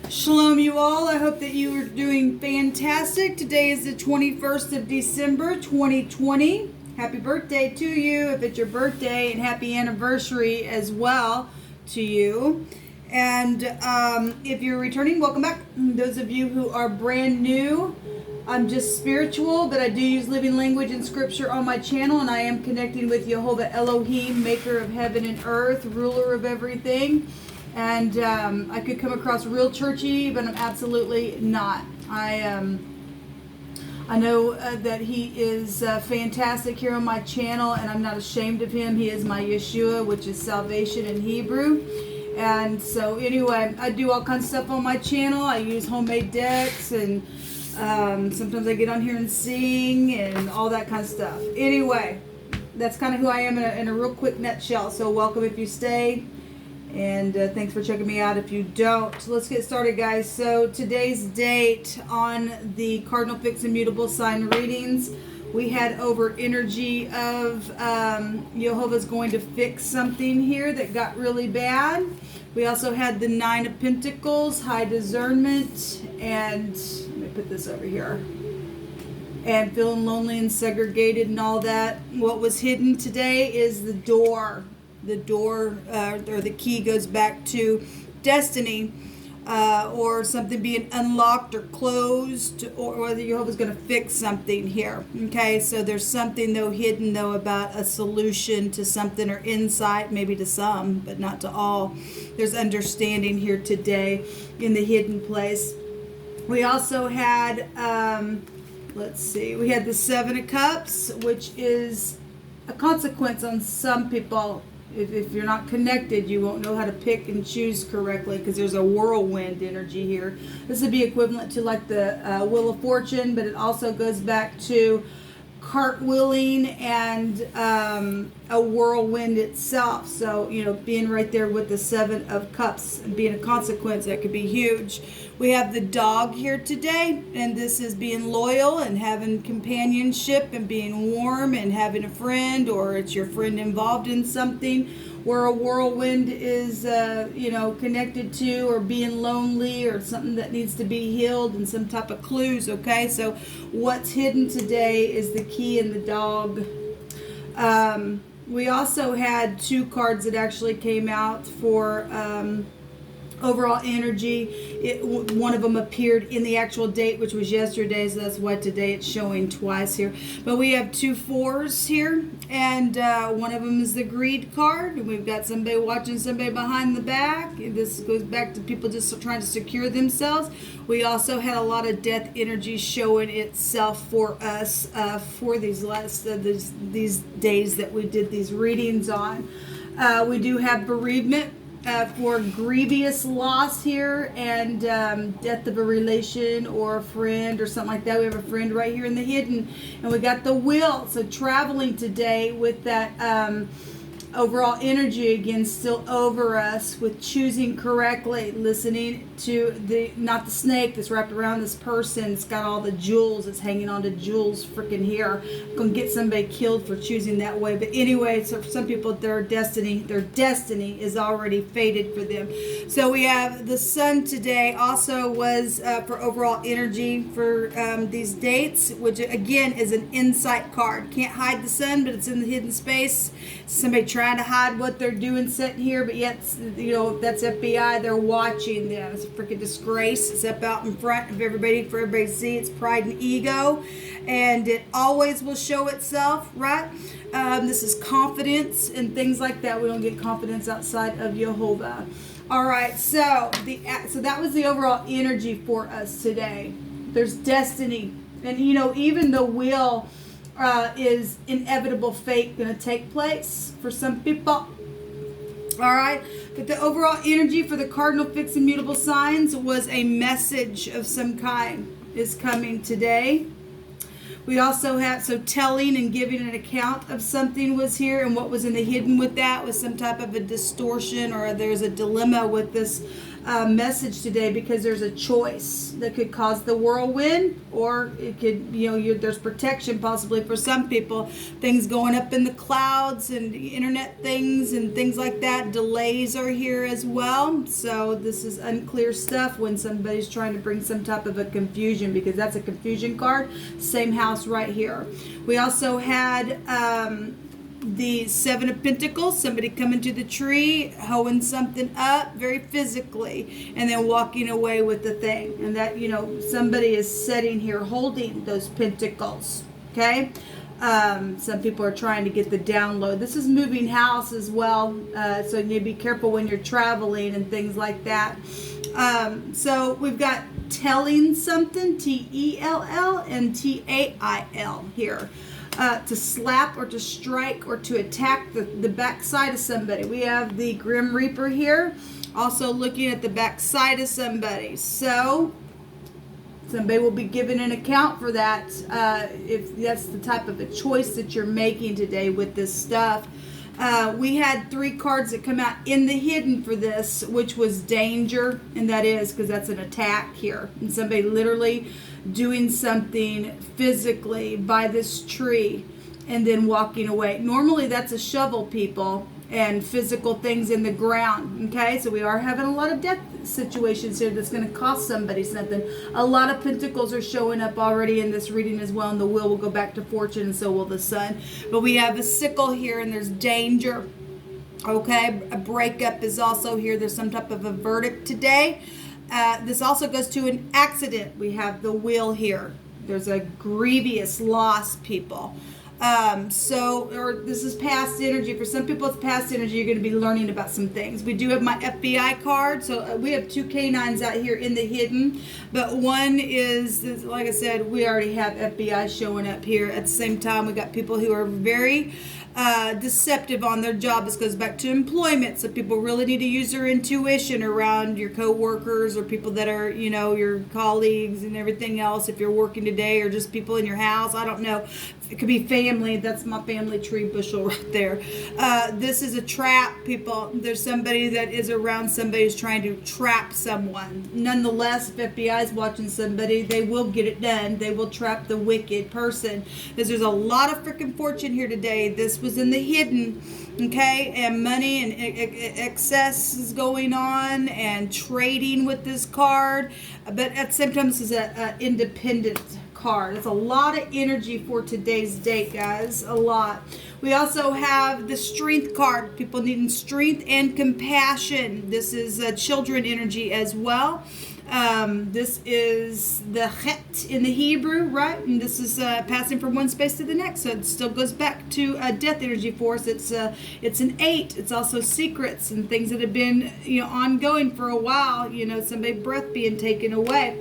Shalom, you all. I hope that you are doing fantastic. Today is the 21st of December, 2020. Happy birthday to you if it's your birthday, and happy anniversary as well to you. And if you're returning, welcome back. Those of you who are brand new, I'm just spiritual, but I do use living language and scripture on my channel, and I am connecting with Jehovah Elohim, maker of heaven and earth, ruler of everything. And I could come across real churchy, but I'm absolutely not. I know that he is fantastic here on my channel, and I'm not ashamed of him. He is my Yeshua, which is salvation in Hebrew. And so anyway, I do all kinds of stuff on my channel. I use homemade decks, and sometimes I get on here and sing and all that kind of stuff. Anyway, that's kind of who I am in a real quick nutshell. So welcome if you stay. And thanks for checking me out if you don't. So let's get started, guys. So today's date on the Cardinal Fixed Immutable Sign readings, we had over energy of Jehovah's going to fix something here that got really bad. We also had the Nine of Pentacles, high discernment, and let me put this over here. And feeling lonely and segregated and all that. What was hidden today is the door. The door or the key goes back to destiny or something being unlocked or closed, or whether Jehovah's going to fix something here. Okay, so there's something though hidden though about a solution to something, or insight maybe to some, but not to all. There's understanding here today in the hidden place. We also had, let's see, we had the Seven of Cups, which is a consequence on some people. If you're not connected, you won't know how to pick and choose correctly, because there's a whirlwind energy here. This would be equivalent to like the Wheel of Fortune, but it also goes back to cartwheeling and a whirlwind itself. So, you know, being right there with the Seven of Cups and being a consequence, that could be huge. We have the dog here today, and this is being loyal and having companionship and being warm and having a friend, or it's your friend involved in something, where a whirlwind is, you know, connected to, or being lonely, or something that needs to be healed, and some type of clues. Okay, so what's hidden today is the key and the dog. We also had two cards that actually came out for overall energy. One of them appeared in the actual date, which was yesterday, so that's why today it's showing twice here. But we have two fours here, and one of them is the greed card, and we've got somebody watching somebody behind the back. This goes back to people just trying to secure themselves. We also had a lot of death energy showing itself for us for these these days that we did these readings on. We do have bereavement for grievous loss here, and death of a relation or a friend or something like that. We have a friend right here in the hidden, and we got the wheel. So traveling today with that overall energy again still over us, with choosing correctly, listening to the, not the snake that's wrapped around this person. It's got all the jewels. It's hanging on to jewels freaking here. I'm gonna get somebody killed for choosing that way. But anyway, so for some people, their destiny is already fated for them. So we have the sun today also was for overall energy for these dates, which again is an insight card. Can't hide the sun, but it's in the hidden space. Somebody trying to hide what they're doing sitting here, but yet, you know, that's FBI. They're watching them. It's a freaking disgrace. It's up out in front of everybody for everybody to see. It's pride and ego, and it always will show itself, right? This is confidence and things like that. We don't get confidence outside of Jehovah. All right, so that was the overall energy for us today. There's destiny, and you know, even the wheel is inevitable fate going to take place for some people. All right, but the overall energy for the Cardinal Fixed Immutable Signs was a message of some kind is coming today. We also have, so telling and giving an account of something was here, and what was in the hidden with that was some type of a distortion, or there's a dilemma with this message today, because there's a choice that could cause the whirlwind, or it could, there's protection possibly for some people. Things going up in the clouds and internet things and things like that. Delays are here as well. So this is unclear stuff when somebody's trying to bring some type of a confusion, because that's a confusion card. Same house right here. We also had the Seven of Pentacles, somebody coming to the tree, hoeing something up very physically, and then walking away with the thing. And that, somebody is sitting here holding those pentacles, okay? Some people are trying to get the download. This is moving house as well, so you need to be careful when you're traveling and things like that. So we've got telling something, T-E-L-L and T-A-I-L here. To slap or to strike or to attack the backside of somebody. We have the Grim Reaper here, also looking at the backside of somebody. So somebody will be given an account for that, if that's the type of a choice that you're making today with this stuff. We had 3 cards that come out in the hidden for this, which was danger, and that is because that's an attack here, and somebody literally doing something physically by this tree and then walking away. Normally that's a shovel, people, and physical things in the ground. Okay, so we are having a lot of death situations here that's going to cost somebody something. A lot of pentacles are showing up already in this reading as well, and the wheel will go back to fortune, and so will the sun. But we have a sickle here, and there's danger. Okay, a breakup is also here. There's some type of a verdict today. This also goes to an accident. We have the wheel here. There's a grievous loss, people. This is past energy. For some people, it's past energy. You're going to be learning about some things. We do have my FBI card. So we have 2 canines out here in the hidden. But one is, like I said, we already have FBI showing up here. At the same time, we got people who are very deceptive on their job. This goes back to employment. So people really need to use their intuition around your co-workers or people that are, your colleagues and everything else. If you're working today, or just people in your house, I don't know. It could be family. That's my family tree bushel right there. This is a trap, people. There's somebody that is around somebody who's trying to trap someone. Nonetheless, if FBI is watching somebody, they will get it done. They will trap the wicked person. Because there's a lot of freaking fortune here today. This was in the hidden, okay? And money and excess is going on, and trading with this card. But at the same time, this is an independent card. It's a lot of energy for today's date, guys. A lot. We also have the strength card. People needing strength and compassion. This is children energy as well. This is the het in the Hebrew, right? And this is passing from one space to the next. So it still goes back to death energy for us. It's an 8. It's also secrets and things that have been ongoing for a while. Somebody's breath being taken away.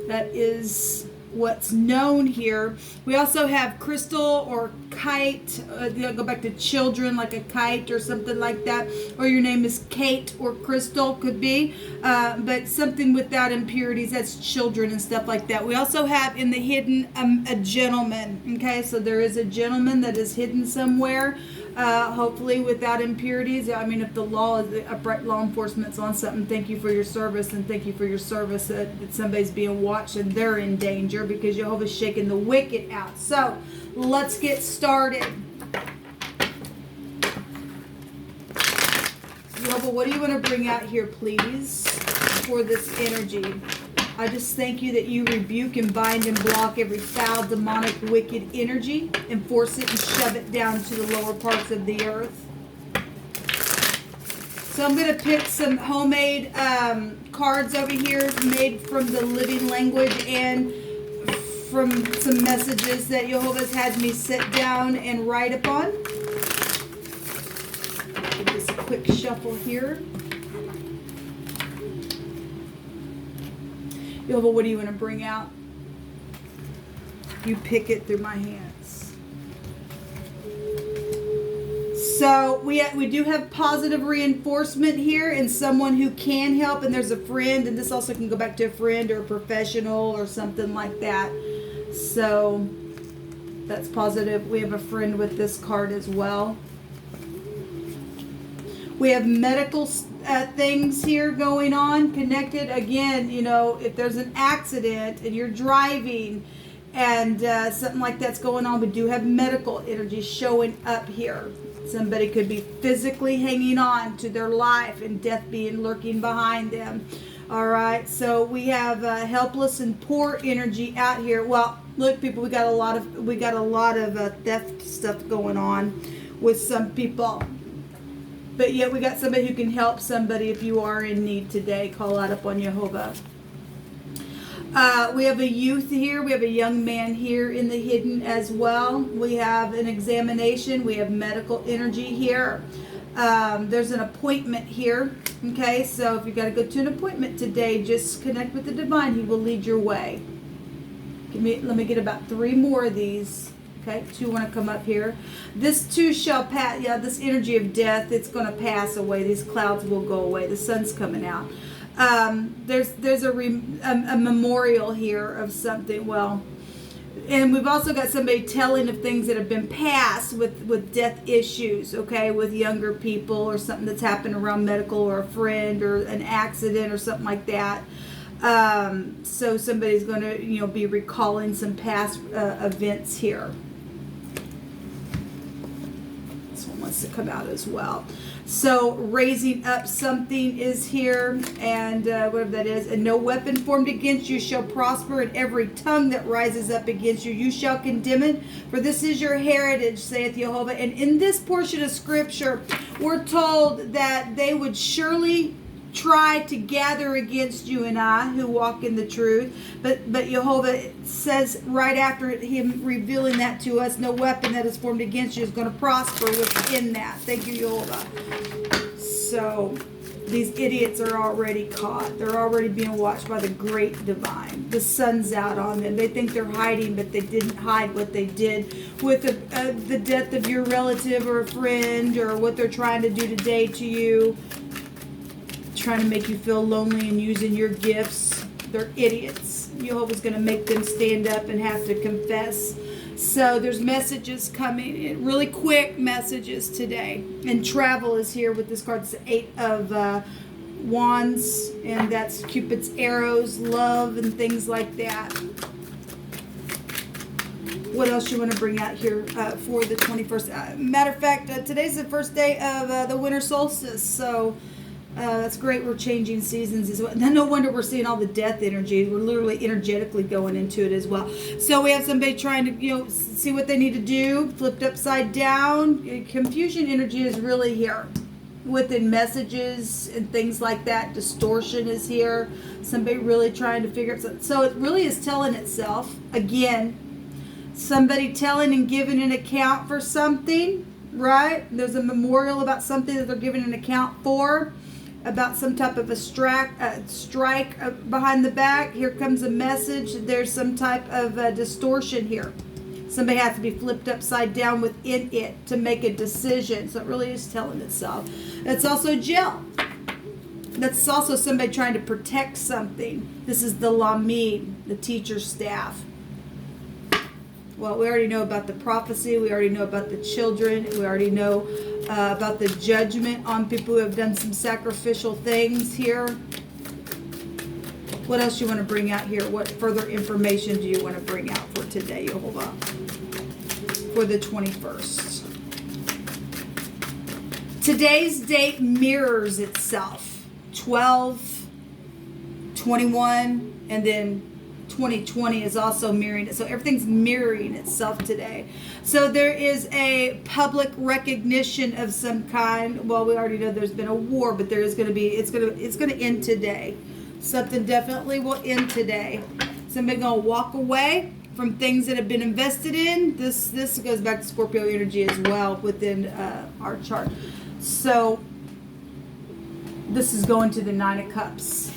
That is what's known here. We also have crystal or kite. Go back to children, like a kite or something like that. Or your name is Kate or Crystal, could be. But something without impurities, that's children and stuff like that. We also have in the hidden a gentleman. Okay, so there is a gentleman that is hidden somewhere. Hopefully without impurities. I mean, if the law is upright law enforcement's on something, thank you for your service, and thank you for your service that somebody's being watched and they're in danger, because Jehovah's shaking the wicked out. So let's get started. Jehovah, what do you want to bring out here, please, for this energy? I just thank you that you rebuke and bind and block every foul, demonic, wicked energy, and force it and shove it down to the lower parts of the earth. So I'm going to pick some homemade cards over here made from the living language and from some messages that Jehovah's had me sit down and write upon. Give this a quick shuffle here. Jehovah, what do you want to bring out? You pick it through my hands. So we do have positive reinforcement here, and someone who can help, and there's a friend, and this also can go back to a friend or a professional or something like that. So that's positive. We have a friend with this card as well. We have medical things here going on connected. Again, you know, if there's an accident and you're driving and something like that's going on, we do have medical energy showing up here. Somebody could be physically hanging on to their life and death being lurking behind them. All right, so we have helpless and poor energy out here. Well, look, people, we got a lot of theft stuff going on with some people, but yet we got somebody who can help somebody if you are in need today. Call out upon Jehovah. We have a youth here. We have a young man here in the hidden as well. We have an examination. We have medical energy here. There's an appointment here. Okay, so if you got to go to an appointment today, just connect with the divine. He will lead your way. Let me get about 3 more of these. Okay, 2 want to come up here. This too shall pass. Yeah, this energy of death, it's going to pass away. These clouds will go away. The sun's coming out. There's a memorial here of something. Well, and we've also got somebody telling of things that have been passed with death issues, okay, with younger people or something that's happened around medical or a friend or an accident or something like that. So somebody's going to, you know, be recalling some past events here. This one wants to come out as well. So raising up something is here, and whatever that is, and no weapon formed against you shall prosper, and every tongue that rises up against you, you shall condemn it. For this is your heritage, saith Jehovah. And in this portion of scripture, we're told that they would surely try to gather against you and I who walk in the truth, but Jehovah says right after him revealing that to us, no weapon that is formed against you is going to prosper within that. Thank you, Jehovah. So these idiots are already caught. They're already being watched by the great divine. The sun's out on them. They think they're hiding, but they didn't hide what they did with the death of your relative or a friend, or what they're trying to do today to you, trying to make you feel lonely and using your gifts. They're idiots. Jehovah's going to make them stand up and have to confess. So there's messages coming in, really quick messages today. And travel is here with this card. It's the 8 of Wands, and that's Cupid's arrows, love, and things like that. What else you want to bring out here for the 21st? Matter of fact, today's the first day of the winter solstice, so that's great. We're changing seasons as well. No wonder we're seeing all the death energy. We're literally energetically going into it as well. So we have somebody trying to, you know, see what they need to do, flipped upside down. Confusion energy is really here within messages and things like that. Distortion is here. Somebody really trying to figure out something. So it really is telling itself again. Somebody telling and giving an account for something, right? There's a memorial about something that they're giving an account for, about some type of a strike behind the back. Here comes a message. There's some type of distortion here. Somebody has to be flipped upside down within it to make a decision. So it really is telling itself. It's also jail. That's also somebody trying to protect something. This is the Lamid, the teacher staff. Well, we already know about the prophecy. We already know about the children. We already know about the judgment on people who have done some sacrificial things here. What else you want to bring out here? What further information do you want to bring out for today, Jehovah? For the 21st. Today's date mirrors itself. 12, 21, and then 2020 is also mirroring it. So everything's mirroring itself today. So there is a public recognition of some kind. Well, we already know there's been a war, but there is going to be, it's going to end today. Something definitely will end today. Somebody going to walk away from things that have been invested in. This goes back to Scorpio energy as well within our chart. So this is going to the 9 of Cups.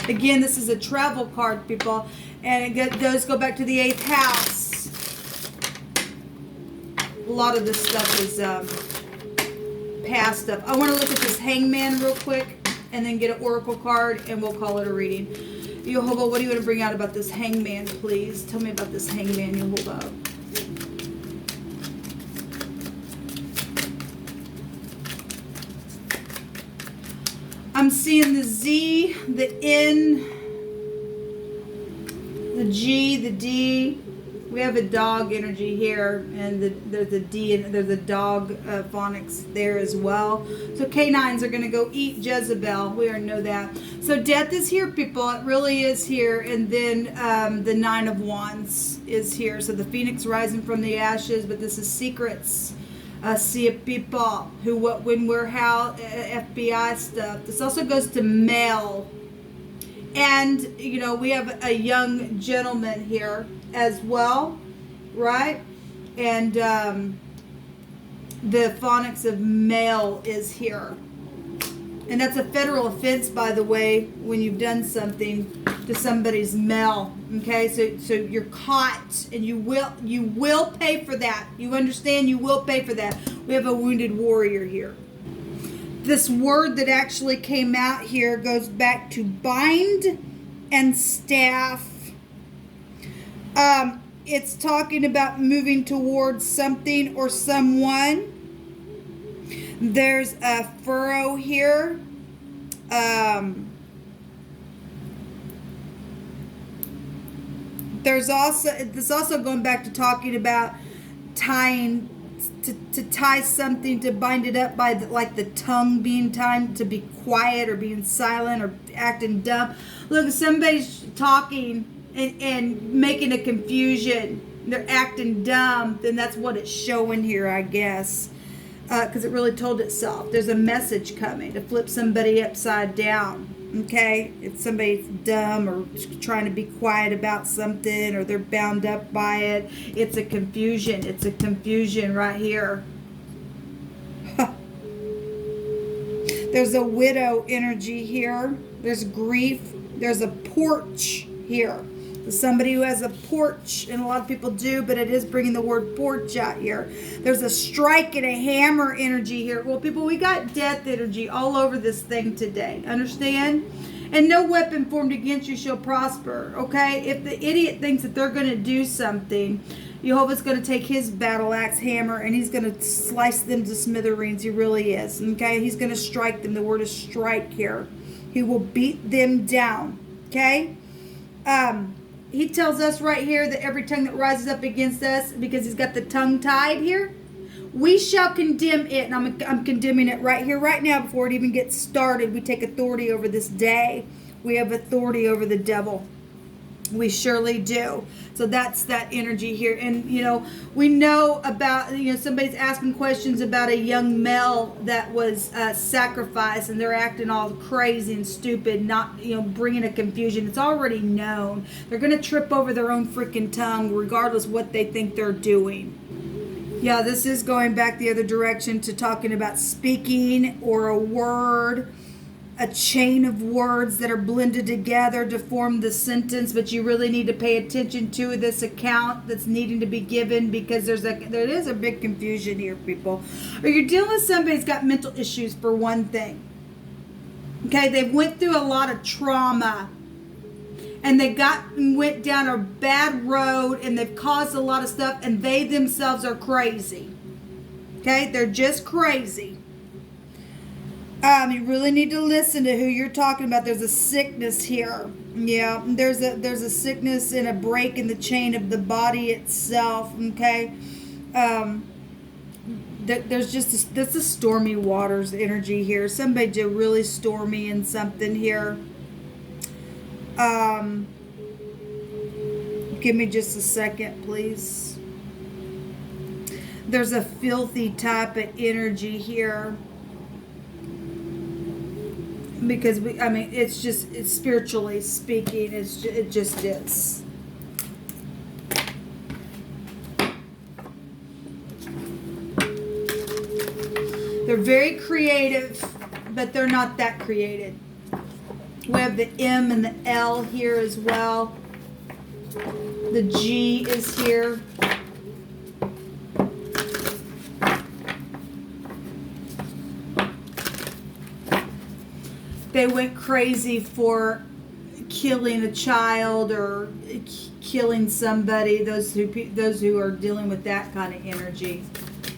Again, this is a travel card, people, and it does go back to the 8th house. A lot of this stuff is past stuff. I want to look at this Hangman real quick and then get an oracle card, and we'll call it a reading. Jehovah, what do you want to bring out about this Hangman, please? Tell me about this Hangman, Jehovah. I'm seeing the Z, the N, the G, the D. We have a dog energy here, and there's a D, and there's a dog phonics there as well. So canines are going to go eat Jezebel. We already know that. So death is here, people. It really is here. And then the Nine of Wands is here. So the phoenix rising from the ashes, but this is secrets. See people who, when we're FBI stuff. This also goes to male. And, you know, we have a young gentleman here as well, right? And the phonics of male is here. And that's a federal offense, by the way, when you've done something to somebody's male. Okay, so you're caught, and you will pay for that. You understand? You will pay for that. We have a wounded warrior here. This word that actually came out here goes back to bind and staff. It's talking about moving towards something or someone. There's a furrow here. There's also going back to talking about tying, to tie something, to bind it up by like the tongue being tied, to be quiet or being silent or acting dumb. Look, if somebody's talking and making a confusion, they're acting dumb, then that's what it's showing here, I guess. Because it really told itself. There's a message coming to flip somebody upside down. Okay? If somebody's dumb or trying to be quiet about something, or they're bound up by it, it's a confusion. It's a confusion right here. There's a widow energy here. There's grief. There's a porch here. Somebody who has a porch, and a lot of people do, but it is bringing the word porch out here. There's a strike and a hammer energy here. Well, people, we got death energy all over this thing today. Understand? And no weapon formed against you shall prosper. Okay? If the idiot thinks that they're going to do something, Jehovah's going to take his battle axe hammer and he's going to slice them to smithereens. He really is. Okay? He's going to strike them. The word is strike here. He will beat them down. Okay? He tells us right here that every tongue that rises up against us, because he's got the tongue tied here, we shall condemn it. And I'm condemning it right here, right now, before it even gets started. We take authority over this day. We have authority over the devil. We surely do. So that's that energy here. And, you know, we know about, you know, somebody's asking questions about a young male that was sacrificed, and they're acting all crazy and stupid, not, you know, bringing a confusion. It's already known. They're going to trip over their own freaking tongue, regardless what they think they're doing. Yeah, this is going back the other direction to talking about speaking or a word, a chain of words that are blended together to form the sentence, but you really need to pay attention to this account that's needing to be given, because there is a big confusion here, people. Or you're dealing with somebody who's got mental issues, for one thing. Okay, they went through a lot of trauma, and they went down a bad road, and they've caused a lot of stuff, and they themselves are crazy. Okay, they're just crazy. You really need to listen to who you're talking about. There's a sickness here. Yeah, there's a sickness and a break in the chain of the body itself. Okay, there's a stormy waters energy here. Somebody did really stormy in something here. Give me just a second, please. There's a filthy type of energy here. Because it's spiritually speaking, it just is. They're very creative, but they're not that creative. We have the M and the L here as well. The G is here. They went crazy for killing a child or killing somebody. Those who are dealing with that kind of energy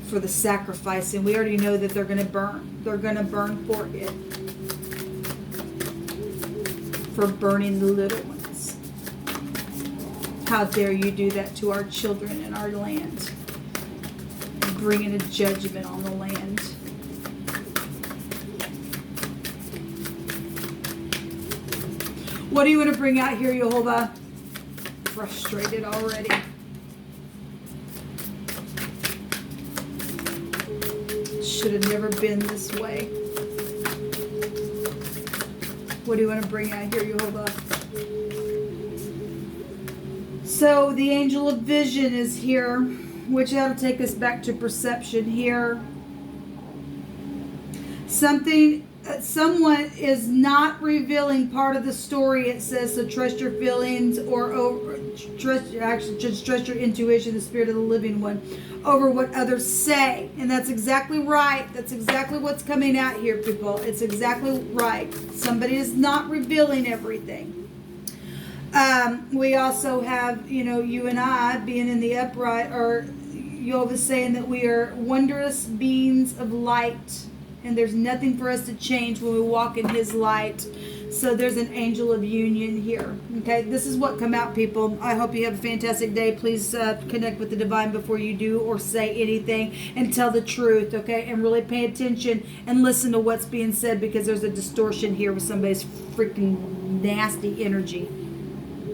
for the sacrifice, and we already know that they're going to burn. They're going to burn for it. for burning the little ones. How dare you do that to our children and our land, and bringing a judgment on the land. What do you want to bring out here, Jehovah? Frustrated already. Should have never been this way. What do you want to bring out here, Jehovah? So the angel of vision is here, which ought to take us back to perception here. Someone is not revealing part of the story. It says, so trust your feelings trust your intuition, the spirit of the living one, over what others say. And that's exactly right. That's exactly what's coming out here, people. It's exactly right. Somebody is not revealing everything. We also have, you and I being in the upright, or Jehovah saying that we are wondrous beings of light. And there's nothing for us to change when we walk in his light. So there's an angel of union here. Okay, this is what come out, people. I hope you have a fantastic day. Please connect with the divine before you do or say anything, and tell the truth, okay? And really pay attention and listen to what's being said, because there's a distortion here with somebody's freaking nasty energy.